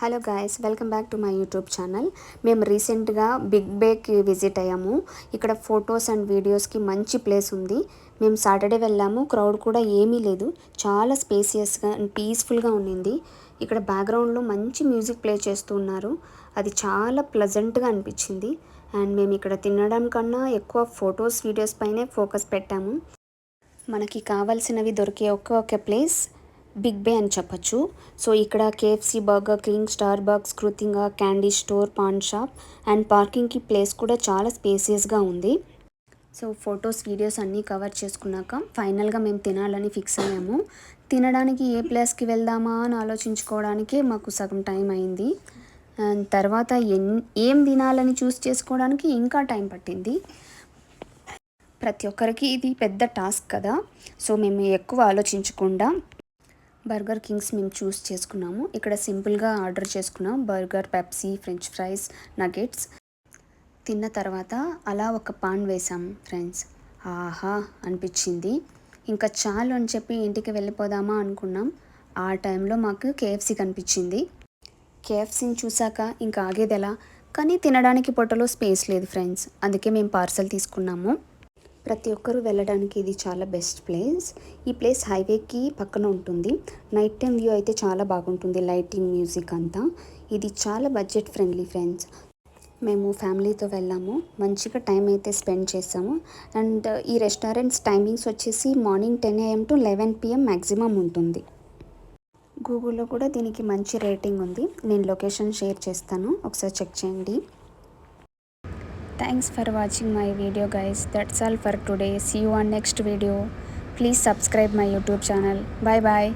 Hello guys, welcome back to my YouTube channel. మేము రీసెంట్గా big బేకి visit అయ్యాము. ఇక్కడ ఫొటోస్ అండ్ వీడియోస్కి మంచి ప్లేస్ ఉంది. మేము సాటర్డే వెళ్ళాము. క్రౌడ్ కూడా ఏమీ లేదు. చాలా స్పేసియస్గా అండ్ పీస్ఫుల్గా ఉండింది. ఇక్కడ బ్యాక్గ్రౌండ్లో మంచి మ్యూజిక్ ప్లే చేస్తూ ఉన్నారు. అది చాలా ప్లెజెంట్గా అనిపించింది. అండ్ మేము ఇక్కడ తినడం కన్నా ఎక్కువ ఫొటోస్ వీడియోస్ పైనే ఫోకస్ పెట్టాము. మనకి కావాల్సినవి దొరికే ఒక్క ప్లేస్ బిగ్ బే అని చెప్పచ్చు. సో ఇక్కడ KFC, Burger King, Starbucks, కృతింగా, candy store, paan shop and పార్కింగ్కి ప్లేస్ కూడా చాలా స్పేసియస్గా ఉంది. సో ఫొటోస్ వీడియోస్ అన్నీ కవర్ చేసుకున్నాక ఫైనల్గా మేము తినాలని ఫిక్స్ అయ్యాము. తినడానికి ఏ ప్లేస్కి వెళ్దామా అని ఆలోచించుకోవడానికే మాకు సగం టైం అయింది. అండ్ తర్వాత ఏం తినాలని చూస్ చేసుకోవడానికి ఇంకా టైం పట్టింది. ప్రతి ఒక్కరికి ఇది పెద్ద టాస్క్ కదా. సో మేము ఎక్కువ ఆలోచించకుండా బర్గర్ కింగ్స్ మేము చూస్ చేసుకున్నాము. ఇక్కడ సింపుల్గా ఆర్డర్ చేసుకున్నాం. Burger, Pepsi, French fries, nuggets. తిన్న తర్వాత అలా ఒక పాన్ వేసాం ఫ్రెండ్స్. ఆహా అనిపించింది. ఇంకా చాలు అని చెప్పి ఇంటికి వెళ్ళిపోదామా అనుకున్నాం. ఆ టైంలో మాకు కేఎఫ్సీ కనిపించింది. కేఎఫ్సీని చూసాక ఇంకా ఆగేది ఎలా, కానీ తినడానికి పొట్టలో స్పేస్ లేదు ఫ్రెండ్స్. అందుకే మేము పార్సల్ తీసుకున్నాము. ప్రతి ఒక్కరూ వెళ్ళడానికి ఇది చాలా బెస్ట్ ప్లేస్. ఈ ప్లేస్ హైవేకి పక్కన ఉంటుంది. నైట్ టైం వ్యూ అయితే చాలా బాగుంటుంది. లైటింగ్, మ్యూజిక్ అంతా. ఇది చాలా బడ్జెట్ ఫ్రెండ్లీ ఫ్రెండ్స్. మేము ఫ్యామిలీతో వెళ్ళాము. మంచిగా టైం అయితే స్పెండ్ చేసాము. అండ్ ఈ రెస్టారెంట్స్ టైమింగ్స్ వచ్చేసి morning 10 AM to 11 PM maximum ఉంటుంది. గూగుల్లో కూడా దీనికి మంచి రేటింగ్ ఉంది. నేను లొకేషన్ షేర్ చేస్తాను, ఒకసారి చెక్ చేయండి. Thanks for watching my video guys. That's all for today. See you on next video. Please subscribe my YouTube channel. Bye bye.